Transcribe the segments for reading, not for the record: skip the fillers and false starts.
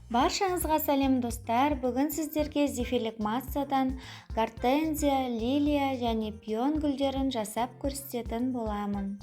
Баршаңызға сәлем достар. Бүгін сіздерге зефирлік массадан гортензия, лилия және пион гүлдерін жасап көрсететін боламын.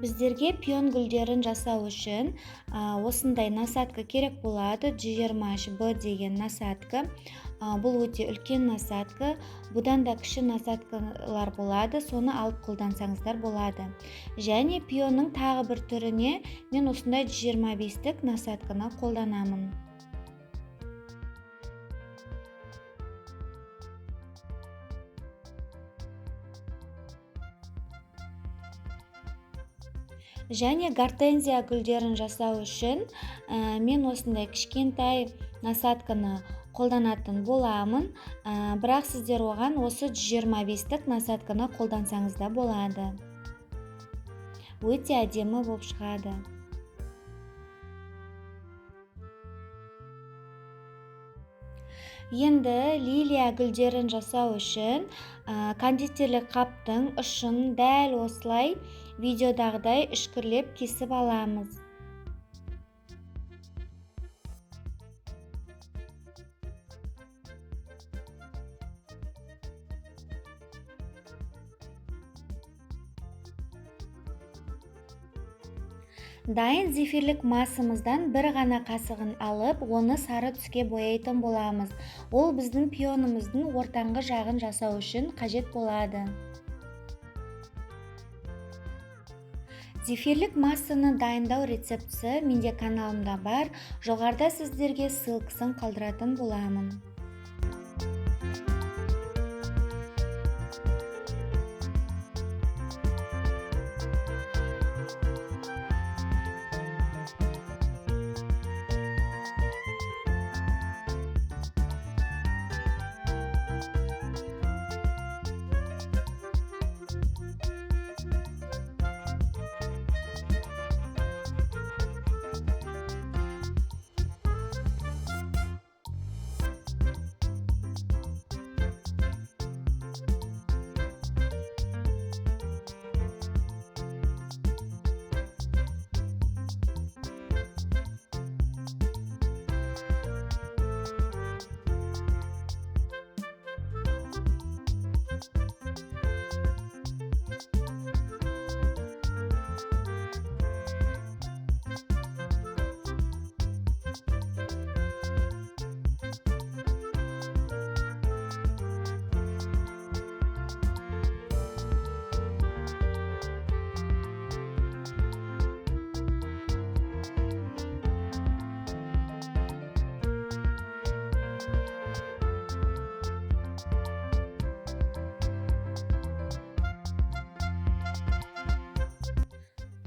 Біздерге пион гүлдерін жасау үшін осындай насадка керек болады. 120H деген насадка. Бұл өте үлкен насадка. Бұдан да кіші насадкалар болады. Соны алып қолдансаңыздар болады. Және пионның тағы бір түріне мен осындай 125-тік насадканы қолданамын. Және гортензия гүлдерін жасау үшін мен осындай кішкентай насадканы қолданатын боламын. Бірақ сіздер оған осы 125-тік насадканы қолдансаңыз да болады. Өте әдемі болып шығады. Енді лилия гүлдерін жасау үшін кондитерлік қаптың ұшын дәл осылай видеодағыдай үшкірлеп кесіп аламыз. Дайын зефирлік массамыздан бір ғана қасығын алып, оны сары түске бояйтын боламыз. Ол біздің пионымыздың ортаңғы жағын жасау үшін қажет болады. Зефирлік массаны дайындау рецептісі менде каналымда бар. Жоғарыда сіздерге ссылкасын қалдыратын боламын.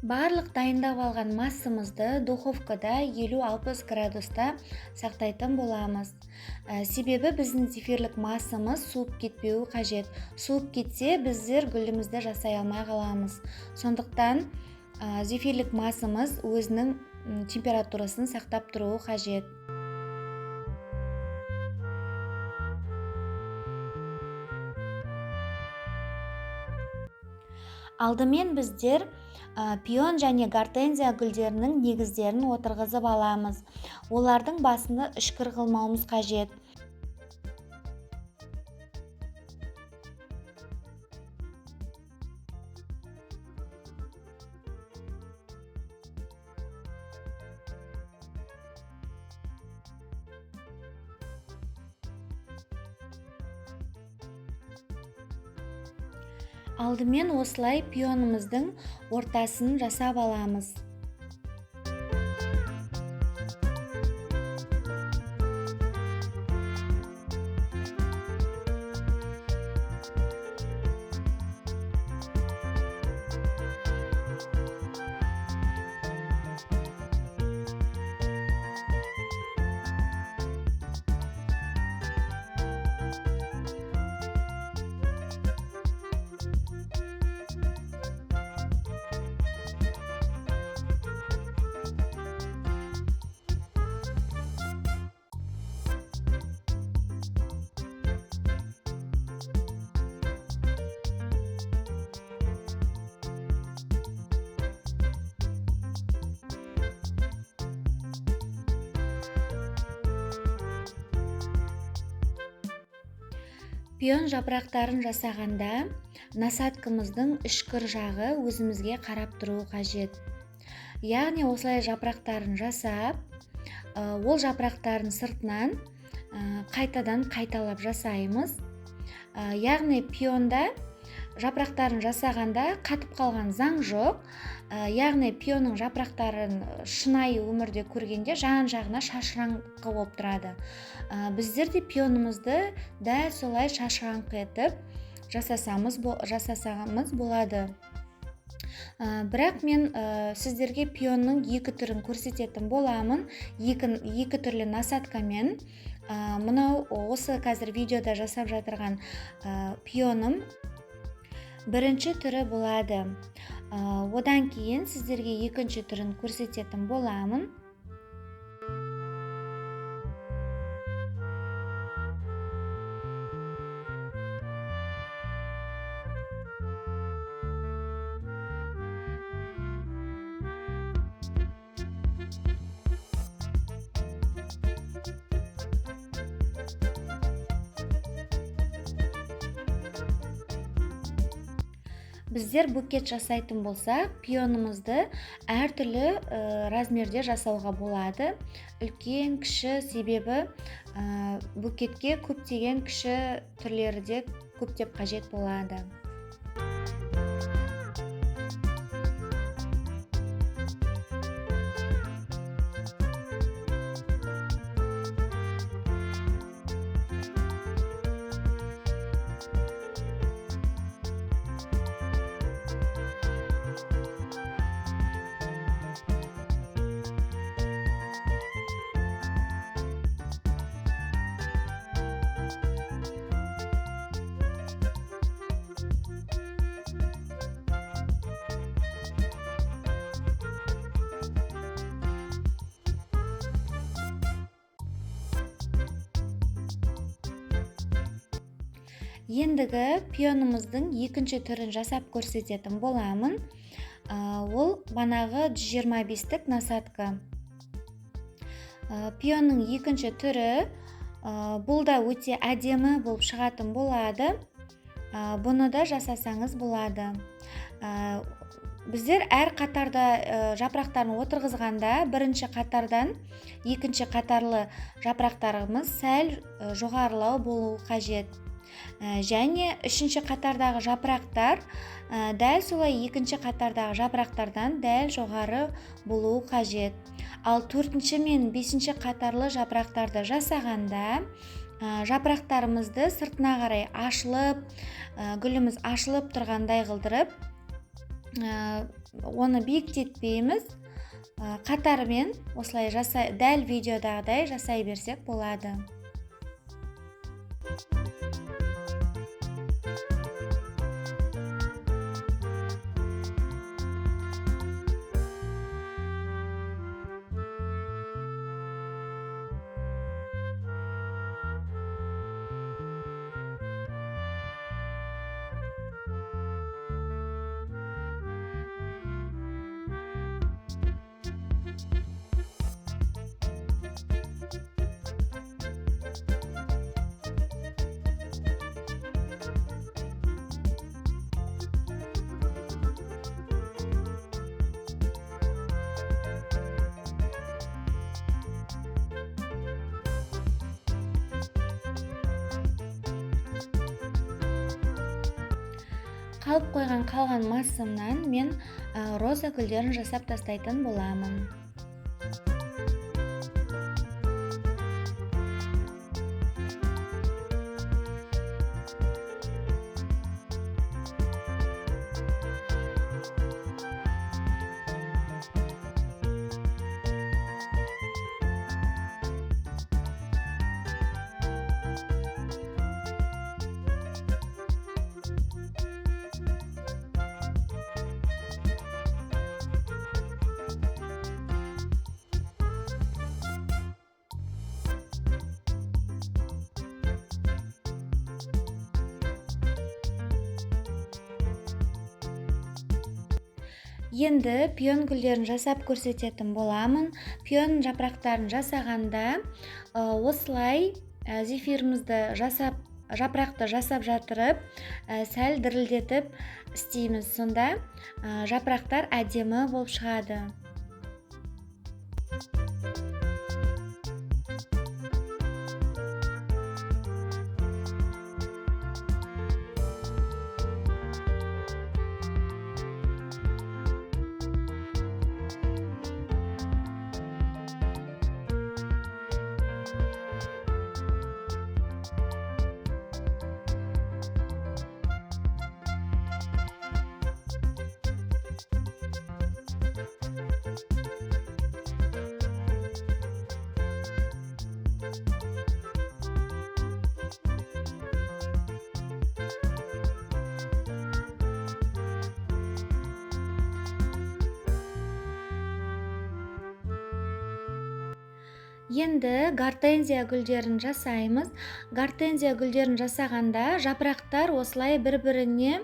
Барлық дайындап алған массамызды духовкада 50-60 градуста сақтайтын боламыз. Себебі біздің зефирлік массамыз суып кетпеуі қажет. Суып кетсе, біздер гүлімізді жасай алмай қаламыз. Сондықтан зефирлік массамыз өзінің температурасын сақтап тұруы қажет. Алдымен біздер пион және гортензия гүлдерінің негіздерін отырғызып аламыз. Олардың басында үшкір қылмауымыз қажет. Алдымен осылай пионымыздың ортасын жасап аламыз. Пион жапырақтарын жасағанда насаткамыздың үшкір жағы өзімізге қарап тұруы қажет. Яғни осылай жапырақтарын жасап, ол жапырақтардың сыртынан қайтадан қайталап жасаймыз. Яғни пионда жапырақтарын жасағанда қатып қалған заң жоқ. Яғни пионның жапырақтарын шынайы өмірде көргенде жан-жағына шашыраңқы болып тұрады. Біздер де пионымызды дәл солай шашыраңқы етіп жасасамыз болады. Бірақ мен сіздерге пионның екі түрін көрсететін боламын. Екі түрлі насаткамен. Мынау осы қазір видеода жасап жатырған пионым бірінші түрі болады. Одан кейін сіздерге екінші түрін көрсететін боламын. Біздер букет жасайтын болсақ, пионымызды әртүрлі размерде жасауға болады. Үлкен, кіші, себебі букетке көптеген кіші түрлері де көптеп қажет болады. Ендігі пионымыздың екінші түрін жасап көрсететін боламын. Ол банағы 125-тік насатка. Пионның екінші түрі бұл да өте әдемі болып шығатын болады. Бұны да жасасаңыз болады. Біздер әр қатарда жапырақтарын отырғызғанда бірінші қатардан екінші қатарлы жапырақтарымыз сәл жоғарылау болуы қажет. Және үшінші қатардағы жапырақтар дәл солай екінші қатардағы жапырақтардан дәл жоғары болуы қажет. Ал төртінші мен бесінші қатарлы жапырақтарды жасағанда жапырақтарымызды сыртына қарай ашылып, гүліміз ашылып тұрғандай қылдырып, оны биіктетпейміз. Қатарымен осылай дәл видеодағыдай жасай берсек болады. Қалып қойған қалған массамнан мен роза гүлдерін жасап тастайтын боламын. Енді пион гүлдерін жасап көрсететін боламын. Пион жапырақтарын жасағанда осылай зефирімізді жасап жапырақты жасап жатырып сәл дірілдетіп істейміз. Сонда жапырақтар әдемі болып шығады. Енді гортензия гүлдерін жасаймыз. Гортензия гүлдерін жасағанда жапырақтар осылай бір-біріне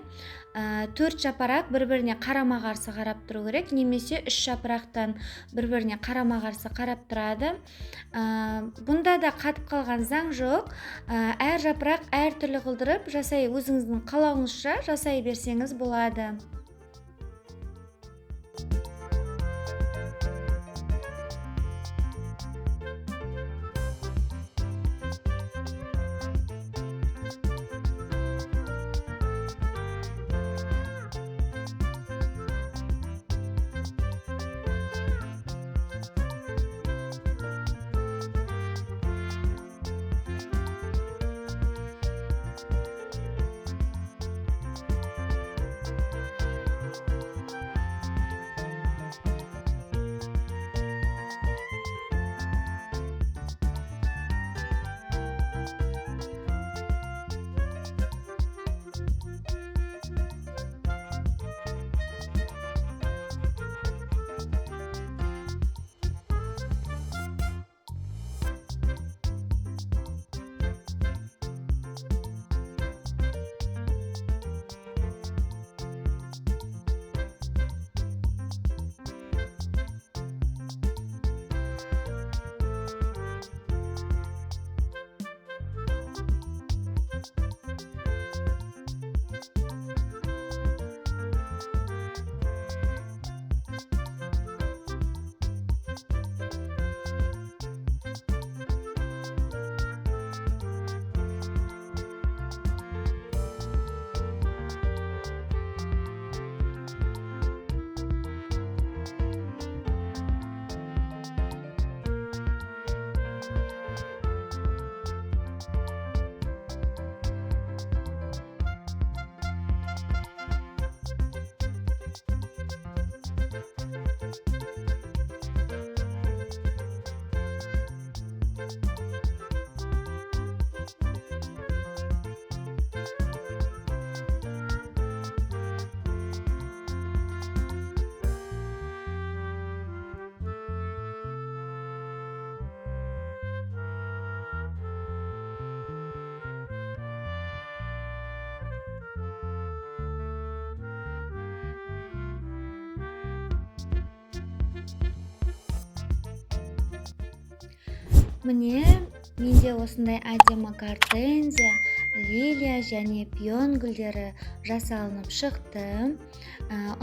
4 жапырақ бір-біріне қарама-қарсы қарап тұру керек, немесе 3 жапырақтан бір-біріне қарама-қарсы қарап тұрады. Бұнда да қатып қалған заң жоқ. Әр жапырақ әр түрлі қылдырып жасай, өзіңіздің қалауыңызша жасай берсеңіз болады. Міне, менде осындай әдемі гортензия, лилия және пион гүлдері жасалынып шықты.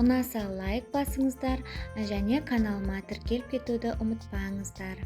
Ұнаса лайк басыңыздар және каналыма тіркеліп кетуді ұмытпаңыздар.